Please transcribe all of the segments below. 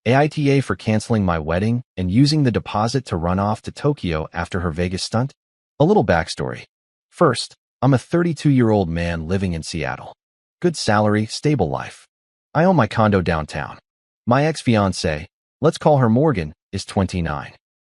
AITA for canceling my wedding and using the deposit to run off to Tokyo after her Vegas stunt? A little backstory. First, I'm a 32-year-old man living in Seattle. Good salary, stable life. I own my condo downtown. My ex-fiancée, let's call her Morgan, is 29.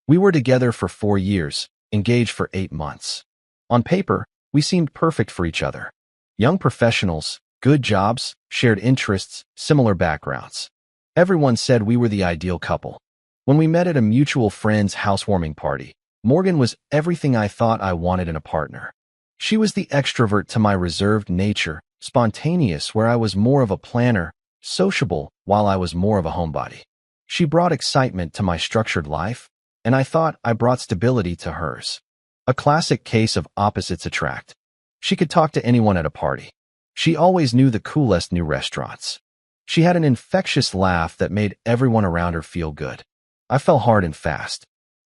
We were together for 4 years, engaged for 8 months. On paper, we seemed perfect for each other. Young professionals, good jobs, shared interests, similar backgrounds. Everyone said we were the ideal couple. When we met at a mutual friend's housewarming party, Morgan was everything I thought I wanted in a partner. She was the extrovert to my reserved nature, spontaneous where I was more of a planner, sociable while I was more of a homebody. She brought excitement to my structured life, and I thought I brought stability to hers. A classic case of opposites attract. She could talk to anyone at a party. She always knew the coolest new restaurants. She had an infectious laugh that made everyone around her feel good. I fell hard and fast.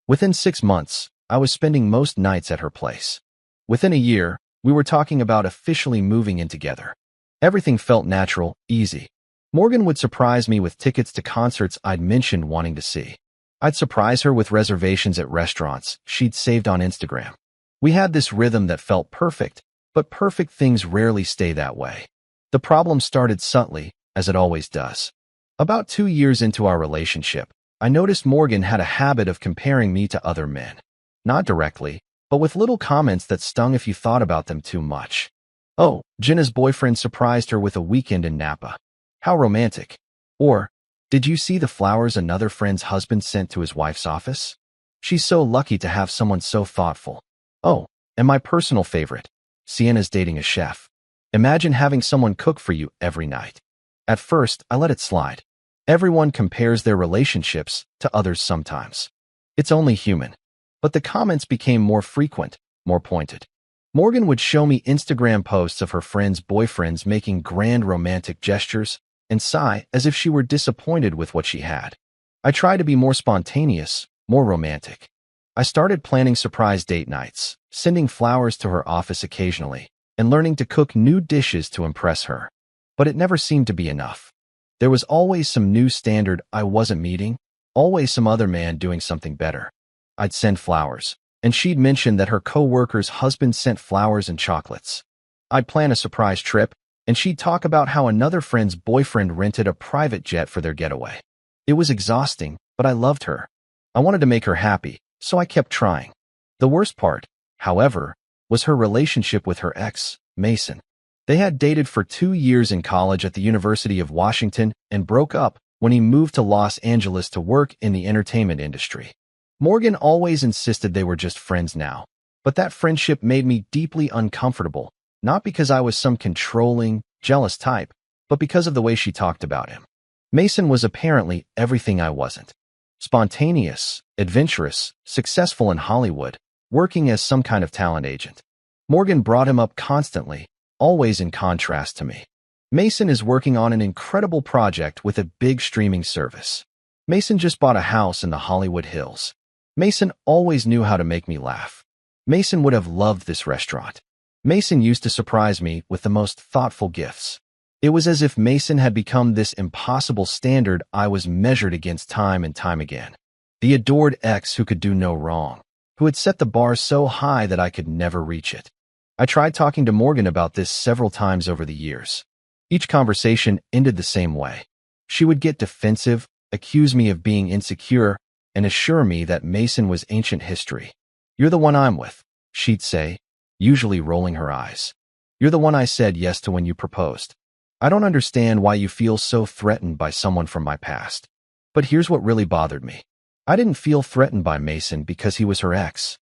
Within 6 months, I was spending most nights at her place. Within a year, we were talking about officially moving in together. Everything felt natural, easy. Morgan would surprise me with tickets to concerts I'd mentioned wanting to see. I'd surprise her with reservations at restaurants she'd saved on Instagram. We had this rhythm that felt perfect, but perfect things rarely stay that way. The problem started subtly, as it always does. About 2 years into our relationship, I noticed Morgan had a habit of comparing me to other men. Not directly, but with little comments that stung if you thought about them too much. Oh, Jenna's boyfriend surprised her with a weekend in Napa. How romantic. Or, did you see the flowers another friend's husband sent to his wife's office? She's so lucky to have someone so thoughtful. Oh, and my personal favorite, Sienna's dating a chef. Imagine having someone cook for you every night. At first, I let it slide. Everyone compares their relationships to others sometimes. It's only human. But the comments became more frequent, more pointed. Morgan would show me Instagram posts of her friends' boyfriends making grand romantic gestures and sigh as if she were disappointed with what she had. I tried to be more spontaneous, more romantic. I started planning surprise date nights, sending flowers to her office occasionally, and learning to cook new dishes to impress her. But it never seemed to be enough. There was always some new standard I wasn't meeting, always some other man doing something better. I'd send flowers, and she'd mention that her coworker's husband sent flowers and chocolates. I'd plan a surprise trip, and she'd talk about how another friend's boyfriend rented a private jet for their getaway. It was exhausting, but I loved her. I wanted to make her happy, so I kept trying. The worst part, however, was her relationship with her ex, Mason. They had dated for 2 years in college at the University of Washington and broke up when he moved to Los Angeles to work in the entertainment industry. Morgan always insisted they were just friends now, but that friendship made me deeply uncomfortable, not because I was some controlling, jealous type, but because of the way she talked about him. Mason was apparently everything I wasn't. Spontaneous, adventurous, successful in Hollywood, working as some kind of talent agent. Morgan brought him up constantly, always in contrast to me. Mason is working on an incredible project with a big streaming service. Mason just bought a house in the Hollywood Hills. Mason always knew how to make me laugh. Mason would have loved this restaurant. Mason used to surprise me with the most thoughtful gifts. It was as if Mason had become this impossible standard I was measured against time and time again. The adored ex who could do no wrong, who had set the bar so high that I could never reach it. I tried talking to Morgan about this several times over the years. Each conversation ended the same way. She would get defensive, accuse me of being insecure, and assure me that Mason was ancient history. "You're the one I'm with," she'd say, usually rolling her eyes. "You're the one I said yes to when you proposed. I don't understand why you feel so threatened by someone from my past." But here's what really bothered me. I didn't feel threatened by Mason because he was her ex.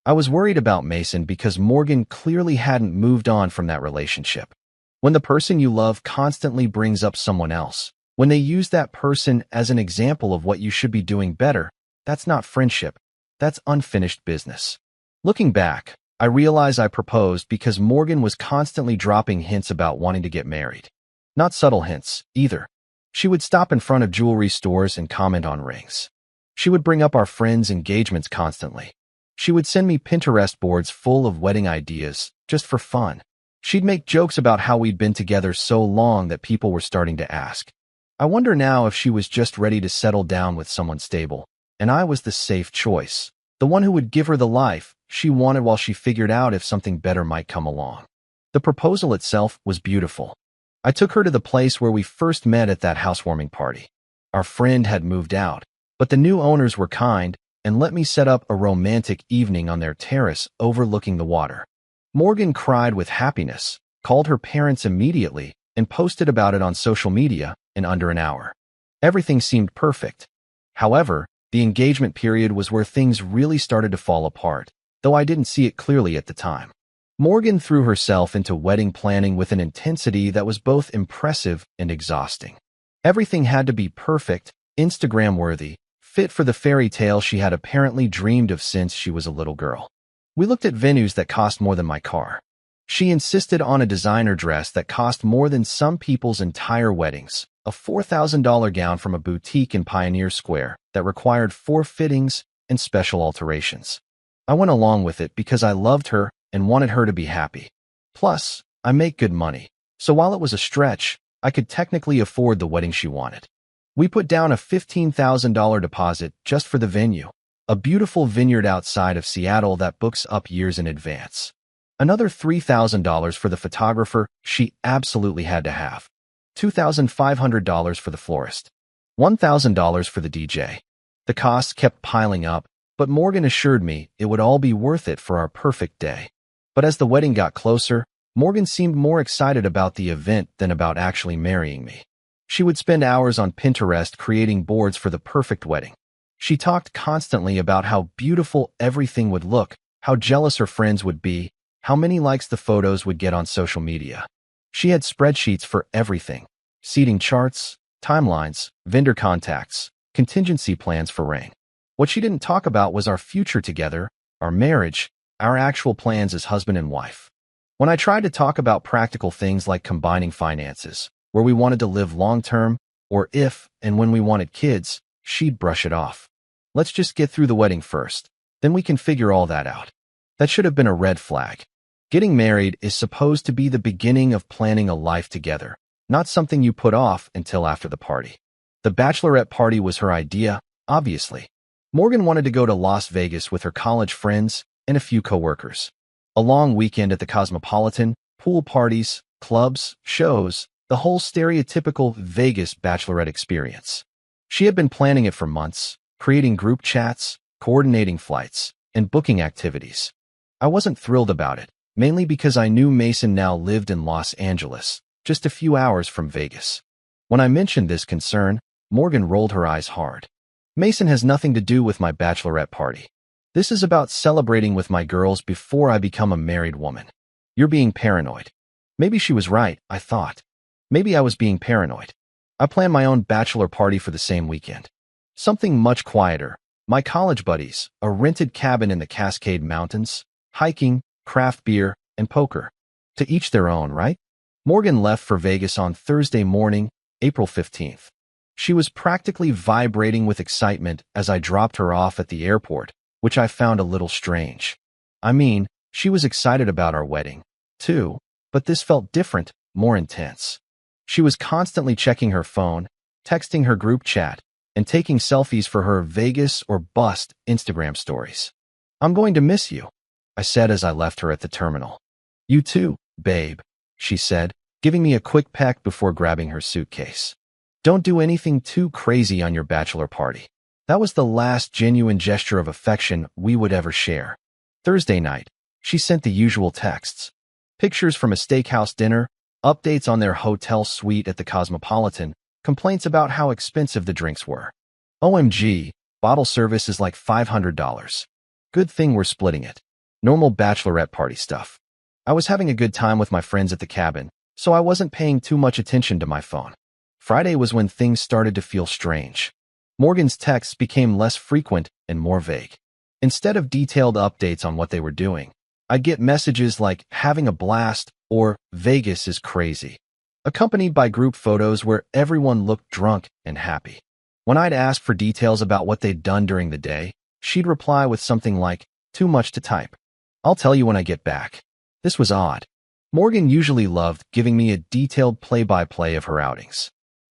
I was worried about Mason because Morgan clearly hadn't moved on from that relationship. When the person you love constantly brings up someone else, when they use that person as an example of what you should be doing better, that's not friendship. That's unfinished business. Looking back, I realize I proposed because Morgan was constantly dropping hints about wanting to get married. Not subtle hints, either. She would stop in front of jewelry stores and comment on rings. She would bring up our friends' engagements constantly. She would send me Pinterest boards full of wedding ideas, just for fun. She'd make jokes about how we'd been together so long that people were starting to ask, I wonder now if she was just ready to settle down with someone stable, and I was the safe choice, the one who would give her the life she wanted while she figured out if something better might come along. The proposal itself was beautiful. I took her to the place where we first met at that housewarming party. Our friend had moved out, but the new owners were kind and let me set up a romantic evening on their terrace overlooking the water. Morgan cried with happiness, called her parents immediately, and posted about it on social media in under an hour. Everything seemed perfect. However, the engagement period was where things really started to fall apart, though I didn't see it clearly at the time. Morgan threw herself into wedding planning with an intensity that was both impressive and exhausting. Everything had to be perfect, Instagram-worthy, fit for the fairy tale she had apparently dreamed of since she was a little girl. We looked at venues that cost more than my car. She insisted on a designer dress that cost more than some people's entire weddings, a $4,000 gown from a boutique in Pioneer Square that required 4 fittings and special alterations. I went along with it because I loved her and wanted her to be happy. Plus, I make good money, so while it was a stretch, I could technically afford the wedding she wanted. We put down a $15,000 deposit just for the venue, a beautiful vineyard outside of Seattle that books up years in advance. Another $3,000 for the photographer she absolutely had to have. $2,500 for the florist. $1,000 for the DJ. The costs kept piling up, but Morgan assured me it would all be worth it for our perfect day. But as the wedding got closer, Morgan seemed more excited about the event than about actually marrying me. She would spend hours on Pinterest creating boards for the perfect wedding. She talked constantly about how beautiful everything would look, how jealous her friends would be, how many likes the photos would get on social media. She had spreadsheets for everything: seating charts, timelines, vendor contacts, contingency plans for rain. What she didn't talk about was our future together, our marriage, our actual plans as husband and wife. When I tried to talk about practical things like combining finances, where we wanted to live long-term, or if and when we wanted kids, she'd brush it off. Let's just get through the wedding first, then we can figure all that out. That should have been a red flag. Getting married is supposed to be the beginning of planning a life together, not something you put off until after the party. The bachelorette party was her idea, obviously. Morgan wanted to go to Las Vegas with her college friends and a few coworkers. A long weekend at the Cosmopolitan, pool parties, clubs, shows, the whole stereotypical Vegas bachelorette experience. She had been planning it for months, creating group chats, coordinating flights, and booking activities. I wasn't thrilled about it, mainly because I knew Mason now lived in Los Angeles, just a few hours from Vegas. When I mentioned this concern, Morgan rolled her eyes hard. Mason has nothing to do with my bachelorette party. This is about celebrating with my girls before I become a married woman. You're being paranoid. Maybe she was right, I thought. Maybe I was being paranoid. I planned my own bachelor party for the same weekend. Something much quieter. My college buddies, a rented cabin in the Cascade Mountains, hiking, craft beer, and poker. To each their own, right? Morgan left for Vegas on Thursday morning, April 15th. She was practically vibrating with excitement as I dropped her off at the airport, which I found a little strange. I mean, she was excited about our wedding, too, but this felt different, more intense. She was constantly checking her phone, texting her group chat, and taking selfies for her Vegas or bust Instagram stories. I'm going to miss you, I said as I left her at the terminal. You too, babe, she said, giving me a quick peck before grabbing her suitcase. Don't do anything too crazy on your bachelor party. That was the last genuine gesture of affection we would ever share. Thursday night, she sent the usual texts. Pictures from a steakhouse dinner, updates on their hotel suite at the Cosmopolitan, complaints about how expensive the drinks were. OMG, bottle service is like $500. Good thing we're splitting it. Normal bachelorette party stuff. I was having a good time with my friends at the cabin, so I wasn't paying too much attention to my phone. Friday was when things started to feel strange. Morgan's texts became less frequent and more vague. Instead of detailed updates on what they were doing, I'd get messages like having a blast or Vegas is crazy, accompanied by group photos where everyone looked drunk and happy. When I'd ask for details about what they'd done during the day, she'd reply with something like, too much to type. I'll tell you when I get back. This was odd. Morgan usually loved giving me a detailed play-by-play of her outings.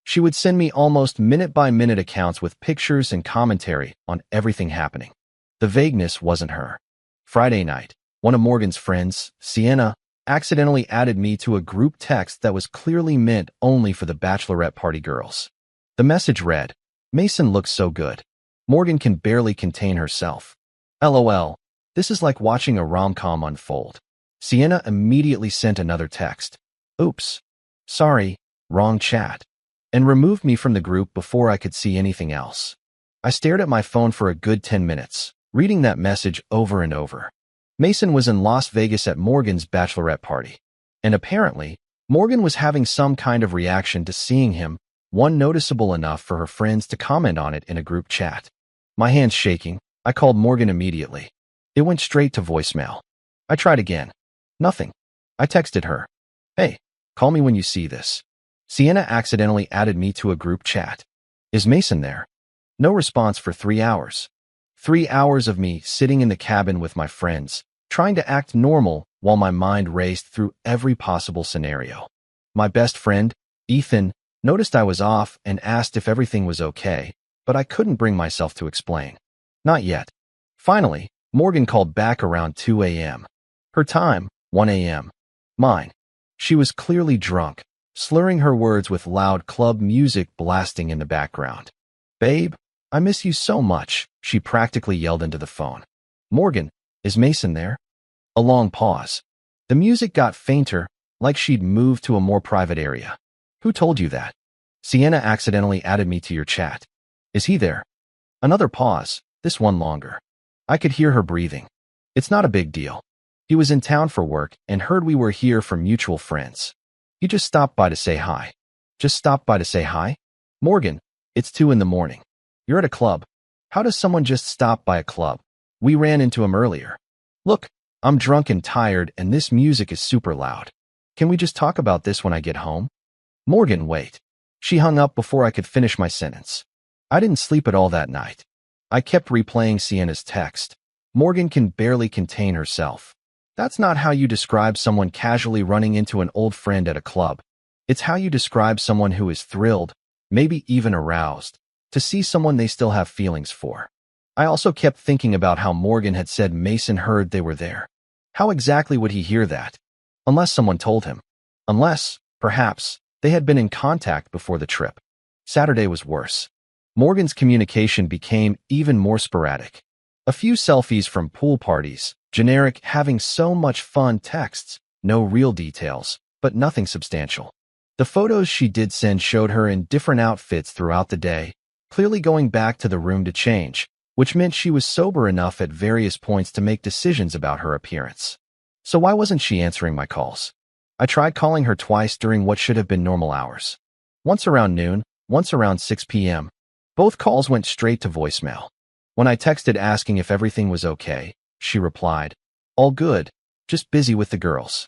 She would send me almost minute-by-minute accounts with pictures and commentary on everything happening. The vagueness wasn't her. Friday night, one of Morgan's friends, Sienna, accidentally added me to a group text that was clearly meant only for the bachelorette party girls. The message read, "Mason looks so good. Morgan can barely contain herself. LOL, this is like watching a rom-com unfold." Sienna immediately sent another text. "Oops. Sorry, wrong chat," and removed me from the group before I could see anything else. I stared at my phone for a good 10 minutes, reading that message over and over. Mason was in Las Vegas at Morgan's bachelorette party, and apparently, Morgan was having some kind of reaction to seeing him, one noticeable enough for her friends to comment on it in a group chat. My hands shaking, I called Morgan immediately. It went straight to voicemail. I tried again. Nothing. I texted her. "Hey, call me when you see this." Sienna accidentally added me to a group chat. "Is Mason there?" No response for 3 hours. 3 hours of me sitting in the cabin with my friends, trying to act normal while my mind raced through every possible scenario. My best friend, Ethan, noticed I was off and asked if everything was okay, but I couldn't bring myself to explain. Not yet. Finally, Morgan called back around 2 a.m. Her time, 1 a.m. Mine. She was clearly drunk, slurring her words with loud club music blasting in the background. "Babe, I miss you so much," she practically yelled into the phone. "Morgan, is Mason there?" A long pause. The music got fainter, like she'd moved to a more private area. "Who told you that?" "Sienna accidentally added me to your chat." "Is he there?" Another pause, this one longer. I could hear her breathing. "It's not a big deal. He was in town for work and heard we were here for mutual friends. He just stopped by to say hi." "Just stopped by to say hi?" "Morgan, it's 2 in the morning. You're at a club. How does someone just stop by a club? We ran into him earlier. Look, I'm drunk and tired and this music is super loud. Can we just talk about this when I get home?" "Morgan, wait." She hung up before I could finish my sentence. I didn't sleep at all that night. I kept replaying Sienna's text. "Morgan can barely contain herself." That's not how you describe someone casually running into an old friend at a club. It's how you describe someone who is thrilled, maybe even aroused, to see someone they still have feelings for. I also kept thinking about how Morgan had said Mason heard they were there. How exactly would he hear that? Unless someone told him. Unless, perhaps, they had been in contact before the trip. Saturday was worse. Morgan's communication became even more sporadic. A few selfies from pool parties, generic having so much fun texts, no real details, but nothing substantial. The photos she did send showed her in different outfits throughout the day, clearly going back to the room to change, which meant she was sober enough at various points to make decisions about her appearance. So why wasn't she answering my calls? I tried calling her twice during what should have been normal hours. Once around noon, once around 6 p.m. Both calls went straight to voicemail. When I texted asking if everything was okay, she replied, "All good, just busy with the girls."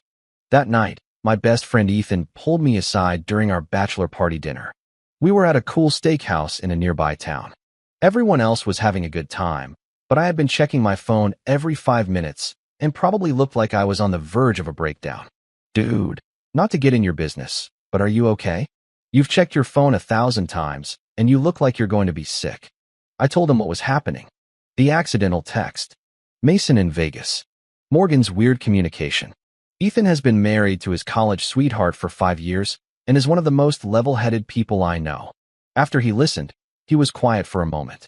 That night, my best friend Ethan pulled me aside during our bachelor party dinner. We were at a cool steakhouse in a nearby town. Everyone else was having a good time, but I had been checking my phone every 5 minutes and probably looked like I was on the verge of a breakdown. "Dude, not to get in your business, but are you okay? You've checked your phone 1,000 times, and you look like you're going to be sick." I told him what was happening. The accidental text. Mason in Vegas. Morgan's weird communication. Ethan has been married to his college sweetheart for 5 years and is one of the most level-headed people I know. After he listened, he was quiet for a moment.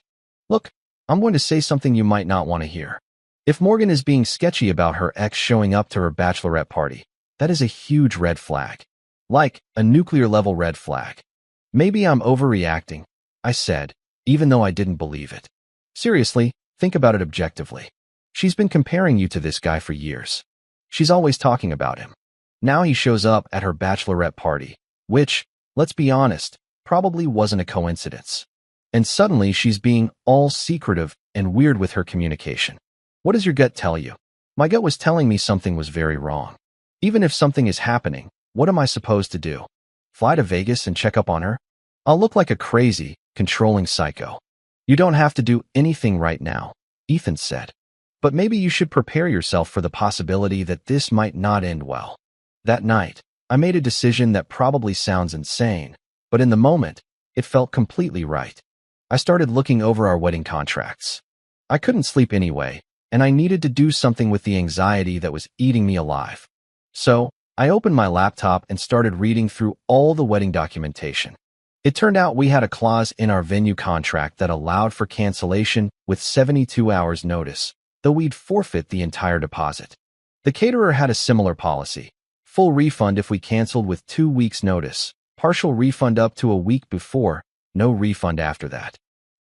"Look, I'm going to say something you might not want to hear. If Morgan is being sketchy about her ex showing up to her bachelorette party, that is a huge red flag. Like a nuclear-level red flag. Maybe I'm overreacting," I said, even though I didn't believe it. "Seriously, think about it objectively. She's been comparing you to this guy for years. She's always talking about him. Now he shows up at her bachelorette party, which, let's be honest, probably wasn't a coincidence. And suddenly she's being all secretive and weird with her communication. What does your gut tell you?" My gut was telling me something was very wrong. Even if something is happening, what am I supposed to do? Fly to Vegas and check up on her? I'll look like a crazy, controlling psycho. "You don't have to do anything right now," Ethan said. "But maybe you should prepare yourself for the possibility that this might not end well." That night, I made a decision that probably sounds insane, but in the moment, it felt completely right. I started looking over our wedding contracts. I couldn't sleep anyway, and I needed to do something with the anxiety that was eating me alive. So, I opened my laptop and started reading through all the wedding documentation. It turned out we had a clause in our venue contract that allowed for cancellation with 72 hours notice, though we'd forfeit the entire deposit. The caterer had a similar policy: full refund if we canceled with 2 weeks notice, partial refund up to a week before, no refund after that.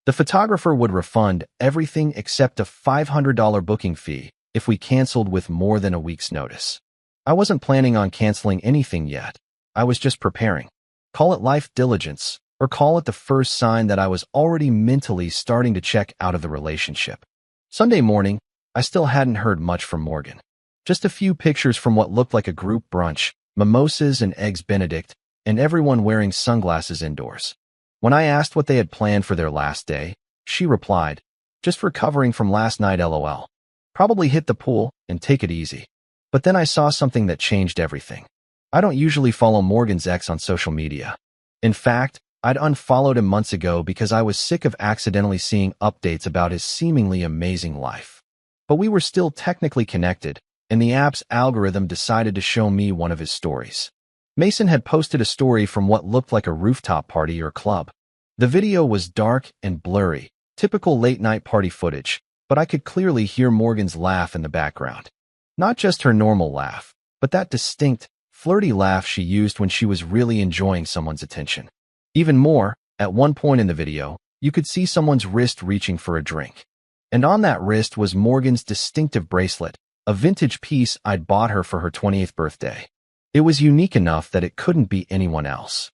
The photographer would refund everything except a $500 booking fee if we canceled with more than a week's notice. I wasn't planning on canceling anything yet. I was just preparing. Call it life diligence, or call it the first sign that I was already mentally starting to check out of the relationship. Sunday morning, I still hadn't heard much from Morgan. Just a few pictures from what looked like a group brunch, mimosas and eggs Benedict, and everyone wearing sunglasses indoors. When I asked what they had planned for their last day, she replied, "Just recovering from last night, LOL. Probably hit the pool and take it easy." But then I saw something that changed everything. I don't usually follow Morgan's ex on social media. In fact, I'd unfollowed him months ago because I was sick of accidentally seeing updates about his seemingly amazing life. But we were still technically connected, and the app's algorithm decided to show me one of his stories. Mason had posted a story from what looked like a rooftop party or club. The video was dark and blurry, typical late-night party footage, but I could clearly hear Morgan's laugh in the background. Not just her normal laugh, but that distinct, flirty laugh she used when she was really enjoying someone's attention. Even more, at one point in the video, you could see someone's wrist reaching for a drink. And on that wrist was Morgan's distinctive bracelet, a vintage piece I'd bought her for her 20th birthday. It was unique enough that it couldn't be anyone else.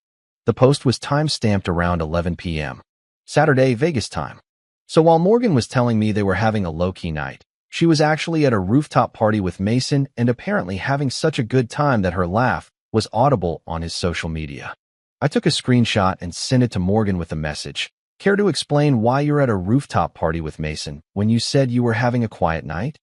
The post was time-stamped around 11 p.m. Saturday, Vegas time. So while Morgan was telling me they were having a low-key night, she was actually at a rooftop party with Mason and apparently having such a good time that her laugh was audible on his social media. I took a screenshot and sent it to Morgan with a message. "Care to explain why you're at a rooftop party with Mason when you said you were having a quiet night?"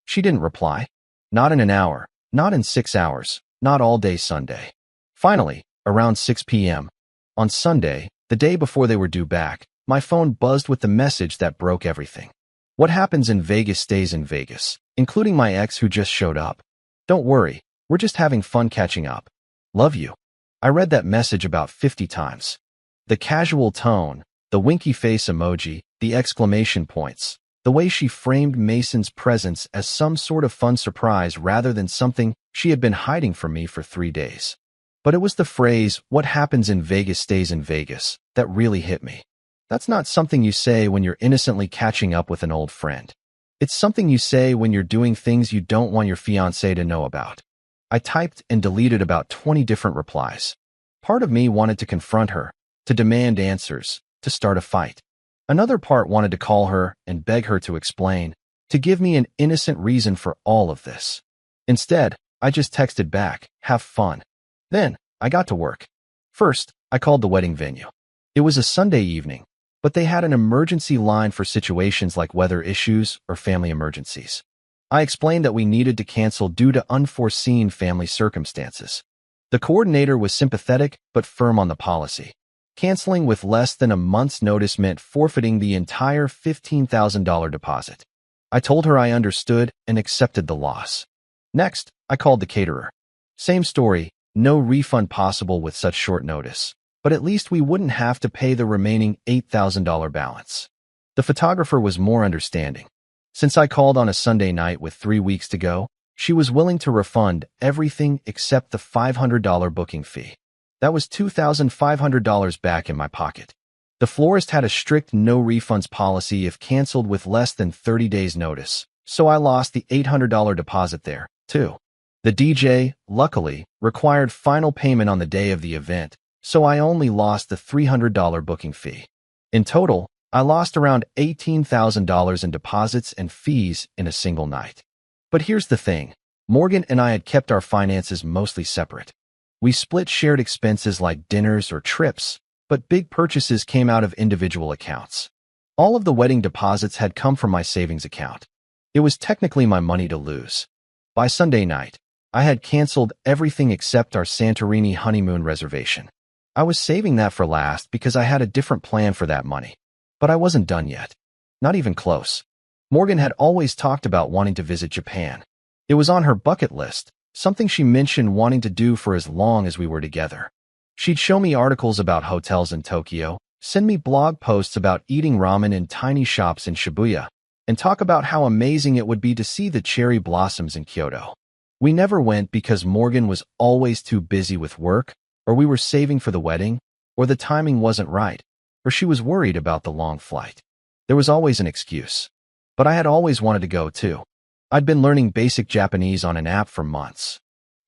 She didn't reply. Not in an hour, not in 6 hours, not all day Sunday. Finally, around 6 p.m. on Sunday, the day before they were due back, my phone buzzed with the message that broke everything. "What happens in Vegas stays in Vegas, including my ex who just showed up. Don't worry, we're just having fun catching up. Love you." I read that message about 50 times. The casual tone, the winky face emoji, the exclamation points, the way she framed Mason's presence as some sort of fun surprise rather than something she had been hiding from me for 3 days. But it was the phrase, "What happens in Vegas stays in Vegas," that really hit me. That's not something you say when you're innocently catching up with an old friend. It's something you say when you're doing things you don't want your fiancé to know about. I typed and deleted about 20 different replies. Part of me wanted to confront her, to demand answers, to start a fight. Another part wanted to call her and beg her to explain, to give me an innocent reason for all of this. Instead, I just texted back, "Have fun." Then, I got to work. First, I called the wedding venue. It was a Sunday evening, but they had an emergency line for situations like weather issues or family emergencies. I explained that we needed to cancel due to unforeseen family circumstances. The coordinator was sympathetic but firm on the policy. Canceling with less than a month's notice meant forfeiting the entire $15,000 deposit. I told her I understood and accepted the loss. Next, I called the caterer. Same story, no refund possible with such short notice, but at least we wouldn't have to pay the remaining $8,000 balance. The photographer was more understanding. Since I called on a Sunday night with 3 weeks to go, she was willing to refund everything except the $500 booking fee. That was $2,500 back in my pocket. The florist had a strict no refunds policy if canceled with less than 30 days notice, so I lost the $800 deposit there, too. The DJ, luckily, required final payment on the day of the event, so I only lost the $300 booking fee. In total, I lost around $18,000 in deposits and fees in a single night. But here's the thing. Morgan and I had kept our finances mostly separate. We split shared expenses like dinners or trips, but big purchases came out of individual accounts. All of the wedding deposits had come from my savings account. It was technically my money to lose. By Sunday night, I had canceled everything except our Santorini honeymoon reservation. I was saving that for last because I had a different plan for that money. But I wasn't done yet. Not even close. Morgan had always talked about wanting to visit Japan. It was on her bucket list, something she mentioned wanting to do for as long as we were together. She'd show me articles about hotels in Tokyo, send me blog posts about eating ramen in tiny shops in Shibuya, and talk about how amazing it would be to see the cherry blossoms in Kyoto. We never went because Morgan was always too busy with work, or we were saving for the wedding, or the timing wasn't right, or she was worried about the long flight. There was always an excuse. But I had always wanted to go too. I'd been learning basic Japanese on an app for months.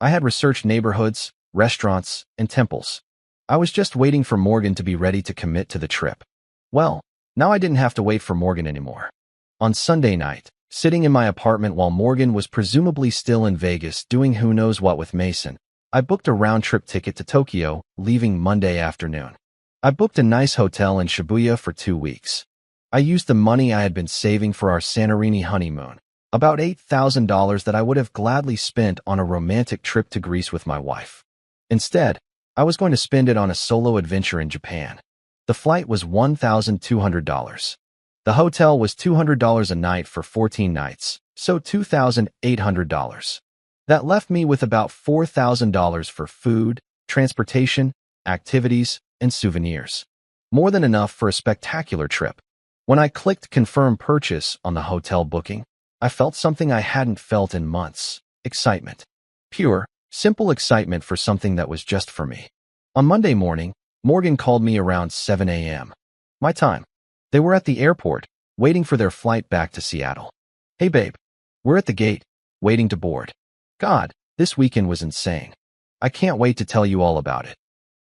I had researched neighborhoods, restaurants, and temples. I was just waiting for Morgan to be ready to commit to the trip. Well, now I didn't have to wait for Morgan anymore. On Sunday night, sitting in my apartment while Morgan was presumably still in Vegas doing who knows what with Mason, I booked a round-trip ticket to Tokyo, leaving Monday afternoon. I booked a nice hotel in Shibuya for 2 weeks. I used the money I had been saving for our Santorini honeymoon, about $8,000 that I would have gladly spent on a romantic trip to Greece with my wife. Instead, I was going to spend it on a solo adventure in Japan. The flight was $1,200. The hotel was $200 a night for 14 nights, so $2,800. That left me with about $4,000 for food, transportation, activities, and souvenirs. More than enough for a spectacular trip. When I clicked Confirm Purchase on the hotel booking, I felt something I hadn't felt in months. Excitement. Pure, simple excitement for something that was just for me. On Monday morning, Morgan called me around 7 a.m. My time. They were at the airport, waiting for their flight back to Seattle. Hey babe, we're at the gate, waiting to board. God, this weekend was insane. I can't wait to tell you all about it.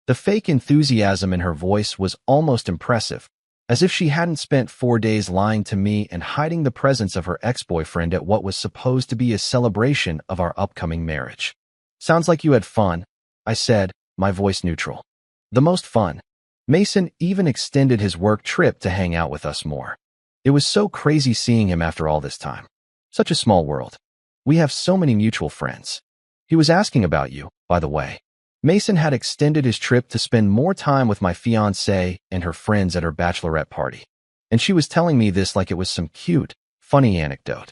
The fake enthusiasm in her voice was almost impressive, as if she hadn't spent 4 days lying to me and hiding the presence of her ex-boyfriend at what was supposed to be a celebration of our upcoming marriage. Sounds like you had fun, I said, my voice neutral. The most fun. Mason even extended his work trip to hang out with us more. It was so crazy seeing him after all this time. Such a small world. We have so many mutual friends. He was asking about you, by the way. Mason had extended his trip to spend more time with my fiancée and her friends at her bachelorette party. And she was telling me this like it was some cute, funny anecdote.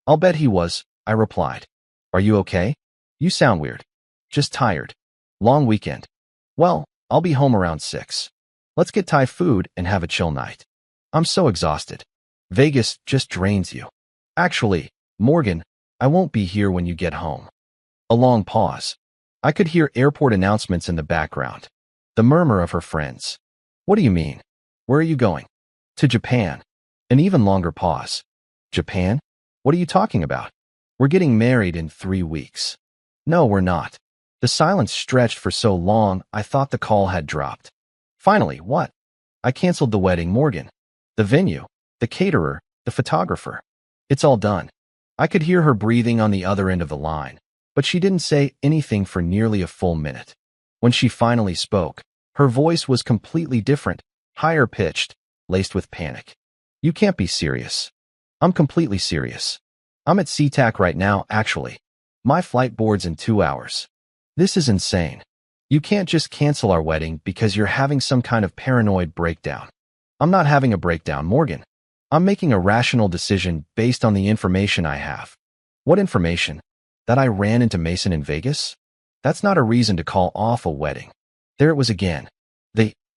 I'll bet he was, I replied. Are you okay? You sound weird. Just tired. Long weekend. Well, I'll be home around 6. Let's get Thai food and have a chill night. I'm so exhausted. Vegas just drains you. Actually, Morgan, I won't be here when you get home. A long pause. I could hear airport announcements in the background. The murmur of her friends. What do you mean? Where are you going? To Japan. An even longer pause. Japan? What are you talking about? We're getting married in 3 weeks. No, we're not. The silence stretched for so long, I thought the call had dropped. Finally, what? I canceled the wedding, Morgan. The venue, the caterer, the photographer. It's all done. I could hear her breathing on the other end of the line, but she didn't say anything for nearly a full minute. When she finally spoke, her voice was completely different, higher pitched, laced with panic. You can't be serious. I'm completely serious. I'm at SeaTac right now, actually. My flight boards in 2 hours. This is insane. You can't just cancel our wedding because you're having some kind of paranoid breakdown. I'm not having a breakdown, Morgan. I'm making a rational decision based on the information I have. What information? That I ran into Mason in Vegas? That's not a reason to call off a wedding. There it was again.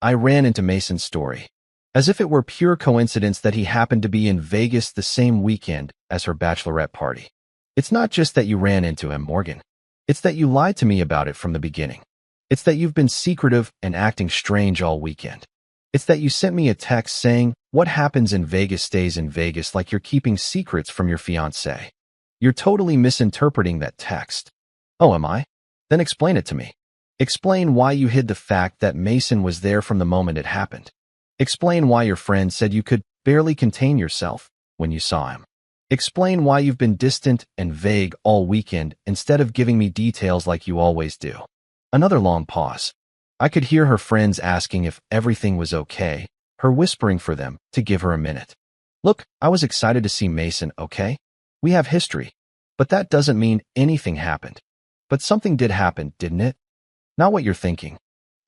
I ran into Mason's story. As if it were pure coincidence that he happened to be in Vegas the same weekend as her bachelorette party. It's not just that you ran into him, Morgan. It's that you lied to me about it from the beginning. It's that you've been secretive and acting strange all weekend. It's that you sent me a text saying, what happens in Vegas stays in Vegas, like you're keeping secrets from your fiancé. You're totally misinterpreting that text. Oh, am I? Then explain it to me. Explain why you hid the fact that Mason was there from the moment it happened. Explain why your friend said you could barely contain yourself when you saw him. Explain why you've been distant and vague all weekend instead of giving me details like you always do. Another long pause. I could hear her friends asking if everything was okay, her whispering for them to give her a minute. Look, I was excited to see Mason, okay? We have history. But that doesn't mean anything happened. But something did happen, didn't it? Not what you're thinking.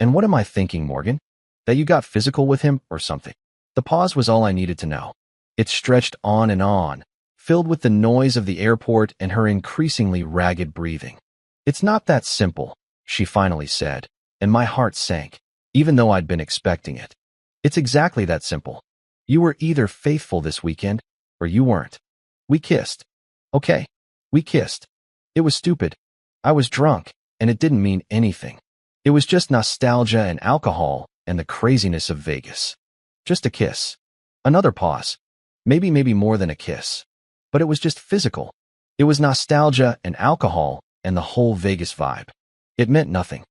And what am I thinking, Morgan? That you got physical with him or something? The pause was all I needed to know. It stretched on, filled with the noise of the airport and her increasingly ragged breathing. It's not that simple, she finally said, and my heart sank, even though I'd been expecting it. It's exactly that simple. You were either faithful this weekend, or you weren't. We kissed. Okay, we kissed. It was stupid. I was drunk, and it didn't mean anything. It was just nostalgia and alcohol and the craziness of Vegas. Just a kiss. Another pause. Maybe more than a kiss. But it was just physical. It was nostalgia and alcohol and the whole Vegas vibe. It meant nothing.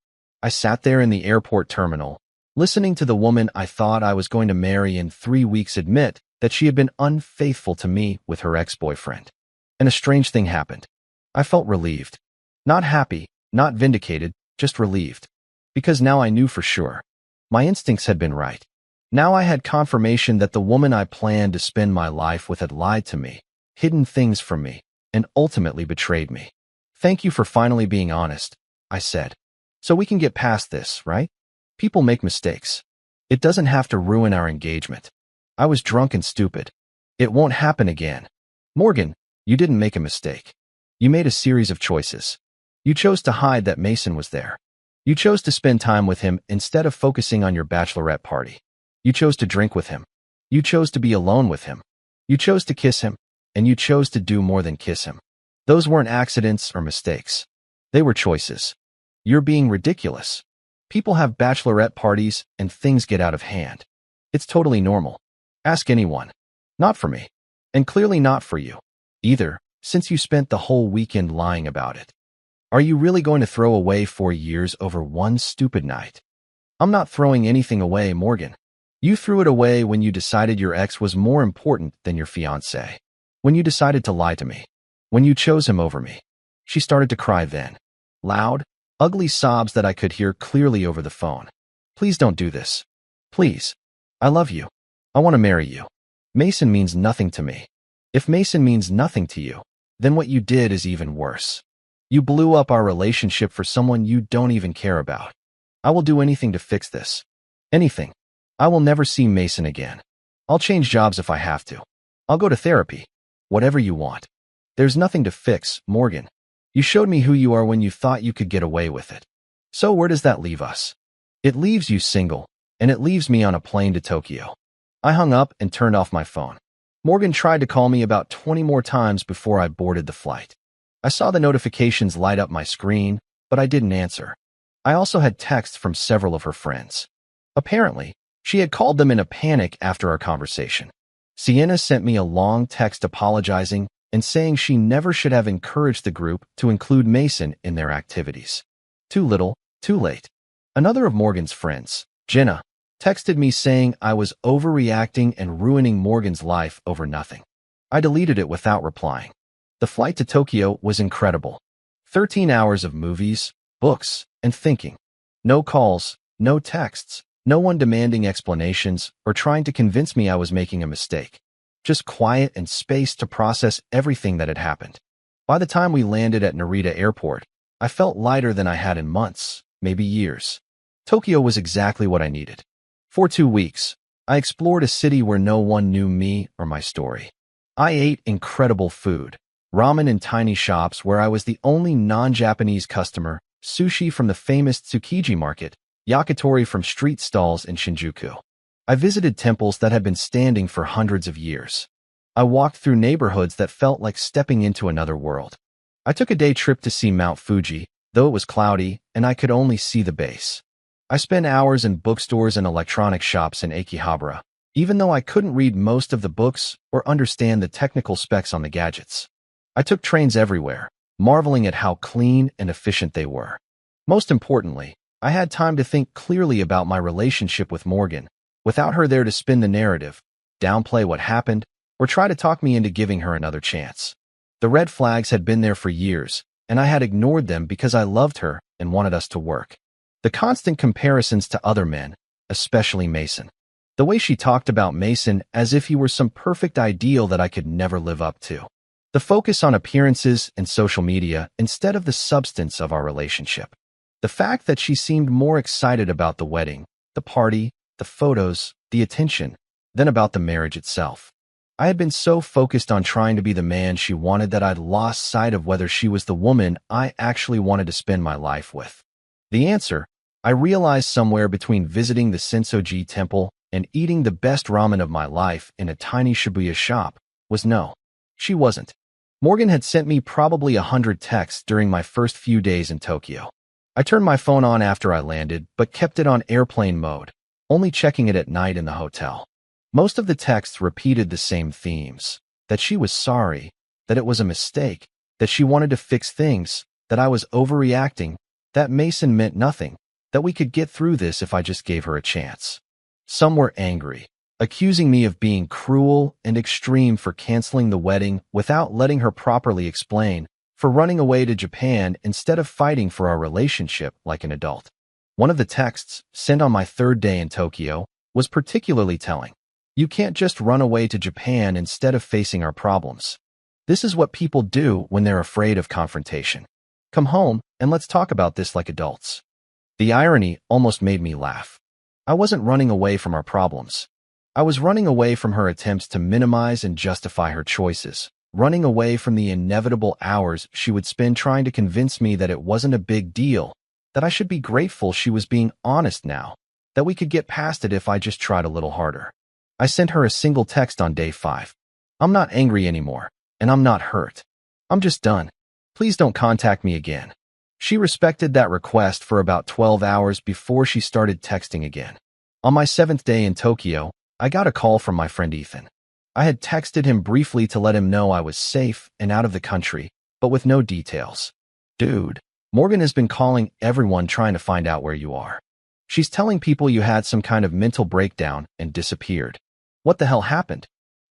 I sat there in the airport terminal, listening to the woman I thought I was going to marry in 3 weeks admit that she had been unfaithful to me with her ex-boyfriend. And a strange thing happened. I felt relieved. Not happy, not vindicated, just relieved. Because now I knew for sure. My instincts had been right. Now I had confirmation that the woman I planned to spend my life with had lied to me, hidden things from me, and ultimately betrayed me. Thank you for finally being honest, I said. So we can get past this, right? People make mistakes. It doesn't have to ruin our engagement. I was drunk and stupid. It won't happen again. Morgan, you didn't make a mistake. You made a series of choices. You chose to hide that Mason was there. You chose to spend time with him instead of focusing on your bachelorette party. You chose to drink with him. You chose to be alone with him. You chose to kiss him, and you chose to do more than kiss him. Those weren't accidents or mistakes. They were choices. You're being ridiculous. People have bachelorette parties and things get out of hand. It's totally normal. Ask anyone. Not for me. And clearly not for you. Either, since you spent the whole weekend lying about it. Are you really going to throw away 4 years over one stupid night? I'm not throwing anything away, Morgan. You threw it away when you decided your ex was more important than your fiancé. When you decided to lie to me. When you chose him over me. She started to cry then. Loud, ugly sobs that I could hear clearly over the phone. Please don't do this. Please. I love you. I want to marry you. Mason means nothing to me. If Mason means nothing to you, then what you did is even worse. You blew up our relationship for someone you don't even care about. I will do anything to fix this. Anything. I will never see Mason again. I'll change jobs if I have to. I'll go to therapy. Whatever you want. There's nothing to fix, Morgan. You showed me who you are when you thought you could get away with it. So where does that leave us? It leaves you single, and it leaves me on a plane to Tokyo. I hung up and turned off my phone. Morgan tried to call me about 20 more times before I boarded the flight. I saw the notifications light up my screen, but I didn't answer. I also had texts from several of her friends. Apparently, she had called them in a panic after our conversation. Sienna sent me a long text apologizing and saying she never should have encouraged the group to include Mason in their activities. Too little, too late. Another of Morgan's friends, Jenna, texted me saying I was overreacting and ruining Morgan's life over nothing. I deleted it without replying. The flight to Tokyo was incredible. 13 hours of movies, books, and thinking. No calls, no texts, no one demanding explanations or trying to convince me I was making a mistake. Just quiet and space to process everything that had happened. By the time we landed at Narita Airport, I felt lighter than I had in months, maybe years. Tokyo was exactly what I needed. For 2 weeks, I explored a city where no one knew me or my story. I ate incredible food, ramen in tiny shops where I was the only non-Japanese customer, sushi from the famous Tsukiji market, yakitori from street stalls in Shinjuku. I visited temples that had been standing for hundreds of years. I walked through neighborhoods that felt like stepping into another world. I took a day trip to see Mount Fuji, though it was cloudy and I could only see the base. I spent hours in bookstores and electronic shops in Akihabara, even though I couldn't read most of the books or understand the technical specs on the gadgets. I took trains everywhere, marveling at how clean and efficient they were. Most importantly, I had time to think clearly about my relationship with Morgan, without her there to spin the narrative, downplay what happened, or try to talk me into giving her another chance. The red flags had been there for years, and I had ignored them because I loved her and wanted us to work. The constant comparisons to other men, especially Mason. The way she talked about Mason as if he were some perfect ideal that I could never live up to. The focus on appearances and social media instead of the substance of our relationship. The fact that she seemed more excited about the wedding, the party, the photos, the attention, than about the marriage itself. I had been so focused on trying to be the man she wanted that I'd lost sight of whether she was the woman I actually wanted to spend my life with. The answer, I realized somewhere between visiting the Sensoji temple and eating the best ramen of my life in a tiny Shibuya shop, was no. She wasn't. Morgan had sent me probably 100 texts during my first few days in Tokyo. I turned my phone on after I landed, but kept it on airplane mode, only checking it at night in the hotel. Most of the texts repeated the same themes: that she was sorry, that it was a mistake, that she wanted to fix things, that I was overreacting, that Mason meant nothing, that we could get through this if I just gave her a chance. Some were angry, accusing me of being cruel and extreme for canceling the wedding without letting her properly explain, for running away to Japan instead of fighting for our relationship like an adult. One of the texts, sent on my third day in Tokyo, was particularly telling. You can't just run away to Japan instead of facing our problems. This is what people do when they're afraid of confrontation. Come home and let's talk about this like adults. The irony almost made me laugh. I wasn't running away from our problems. I was running away from her attempts to minimize and justify her choices, running away from the inevitable hours she would spend trying to convince me that it wasn't a big deal, that I should be grateful she was being honest now, that we could get past it if I just tried a little harder. I sent her a single text on day 5. I'm not angry anymore, and I'm not hurt. I'm just done. Please don't contact me again. She respected that request for about 12 hours before she started texting again. On my 7th day in Tokyo, I got a call from my friend Ethan. I had texted him briefly to let him know I was safe and out of the country, but with no details. Dude, Morgan has been calling everyone trying to find out where you are. She's telling people you had some kind of mental breakdown and disappeared. What the hell happened?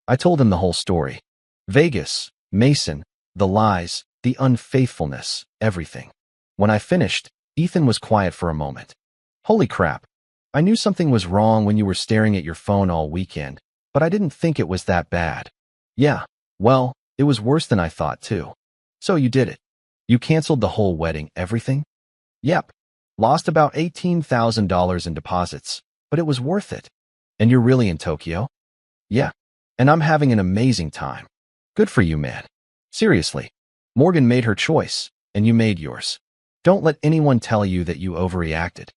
I told him the whole story. Vegas, Mason, the lies, the unfaithfulness, everything. When I finished, Ethan was quiet for a moment. Holy crap. I knew something was wrong when you were staring at your phone all weekend, but I didn't think it was that bad. Yeah, well, it was worse than I thought too. So you did it. You canceled the whole wedding, everything? Yep. Lost about $18,000 in deposits, but it was worth it. And you're really in Tokyo? Yeah. And I'm having an amazing time. Good for you, man. Seriously. Morgan made her choice, and you made yours. Don't let anyone tell you that you overreacted.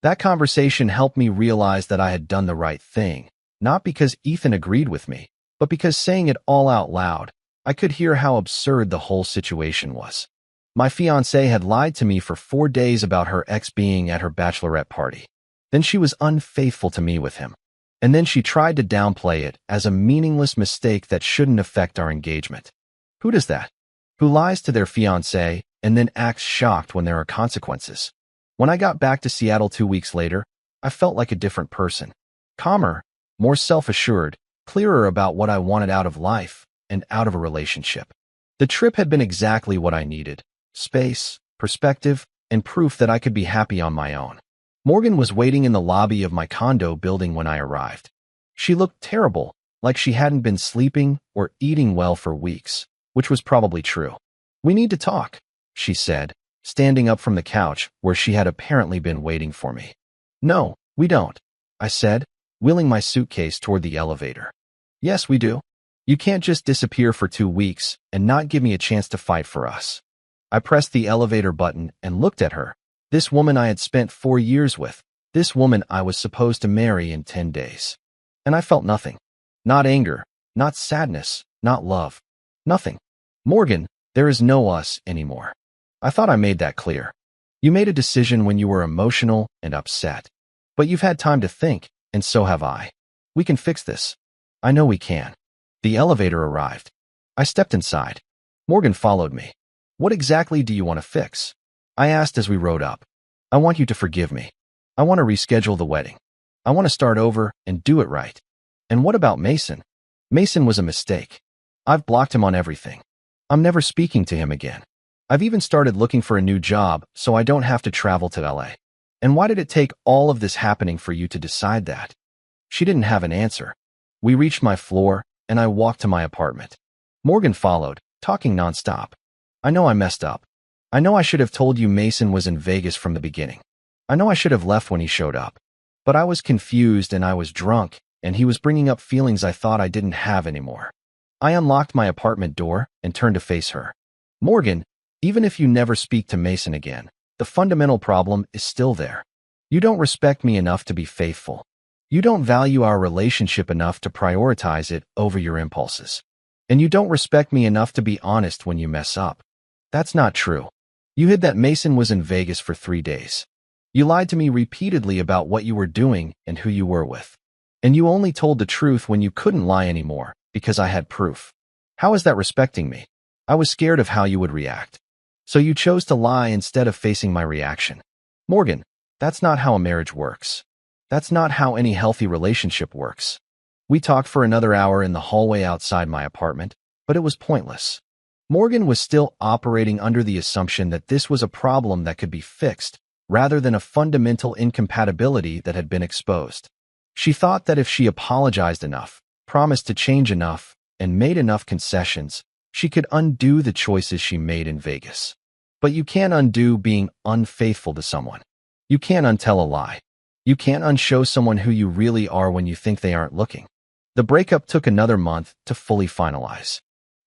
That conversation helped me realize that I had done the right thing, not because Ethan agreed with me, but because saying it all out loud, I could hear how absurd the whole situation was. My fiancée had lied to me for 4 days about her ex being at her bachelorette party. Then she was unfaithful to me with him. And then she tried to downplay it as a meaningless mistake that shouldn't affect our engagement. Who does that? Who lies to their fiancé and then acts shocked when there are consequences? When I got back to Seattle 2 weeks later, I felt like a different person. Calmer, more self-assured, clearer about what I wanted out of life and out of a relationship. The trip had been exactly what I needed: space, perspective, and proof that I could be happy on my own. Morgan was waiting in the lobby of my condo building when I arrived. She looked terrible, like she hadn't been sleeping or eating well for weeks, which was probably true. We need to talk, she said, standing up from the couch where she had apparently been waiting for me. No, we don't, I said, wheeling my suitcase toward the elevator. Yes, we do. You can't just disappear for 2 weeks and not give me a chance to fight for us. I pressed the elevator button and looked at her. This woman I had spent 4 years with, this woman I was supposed to marry in 10 days. And I felt nothing. Not anger, not sadness, not love. Nothing. Morgan, there is no us anymore. I thought I made that clear. You made a decision when you were emotional and upset. But you've had time to think, and so have I. We can fix this. I know we can. The elevator arrived. I stepped inside. Morgan followed me. What exactly do you want to fix? I asked as we rode up. I want you to forgive me. I want to reschedule the wedding. I want to start over and do it right. And what about Mason? Mason was a mistake. I've blocked him on everything. I'm never speaking to him again. I've even started looking for a new job so I don't have to travel to LA. And why did it take all of this happening for you to decide that? She didn't have an answer. We reached my floor, and I walked to my apartment. Morgan followed, talking nonstop. I know I messed up. I know I should have told you Mason was in Vegas from the beginning. I know I should have left when he showed up. But I was confused and I was drunk, and he was bringing up feelings I thought I didn't have anymore. I unlocked my apartment door and turned to face her. Morgan, even if you never speak to Mason again, the fundamental problem is still there. You don't respect me enough to be faithful. You don't value our relationship enough to prioritize it over your impulses. And you don't respect me enough to be honest when you mess up. That's not true. You hid that Mason was in Vegas for 3 days. You lied to me repeatedly about what you were doing and who you were with. And you only told the truth when you couldn't lie anymore, because I had proof. How is that respecting me? I was scared of how you would react. So you chose to lie instead of facing my reaction. Morgan, that's not how a marriage works. That's not how any healthy relationship works. We talked for another hour in the hallway outside my apartment, but it was pointless. Morgan was still operating under the assumption that this was a problem that could be fixed, rather than a fundamental incompatibility that had been exposed. She thought that if she apologized enough, promised to change enough, and made enough concessions, she could undo the choices she made in Vegas. But you can't undo being unfaithful to someone. You can't untell a lie. You can't unshow someone who you really are when you think they aren't looking. The breakup took another month to fully finalize.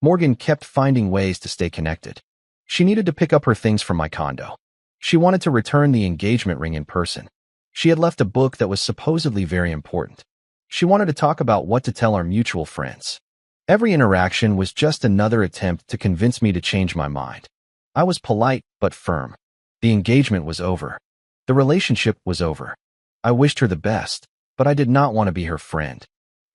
Morgan kept finding ways to stay connected. She needed to pick up her things from my condo. She wanted to return the engagement ring in person. She had left a book that was supposedly very important. She wanted to talk about what to tell our mutual friends. Every interaction was just another attempt to convince me to change my mind. I was polite but firm. The engagement was over. The relationship was over. I wished her the best, but I did not want to be her friend.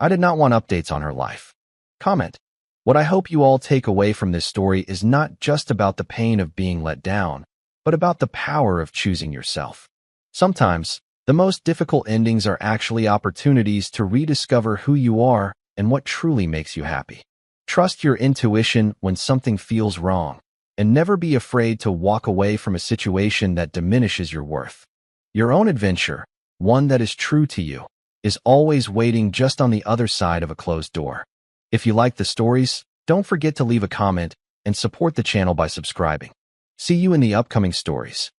I did not want updates on her life. Comment. What I hope you all take away from this story is not just about the pain of being let down, but about the power of choosing yourself. Sometimes, the most difficult endings are actually opportunities to rediscover who you are and what truly makes you happy. Trust your intuition when something feels wrong, and never be afraid to walk away from a situation that diminishes your worth. Your own adventure, one that is true to you, is always waiting just on the other side of a closed door. If you like the stories, don't forget to leave a comment and support the channel by subscribing. See you in the upcoming stories.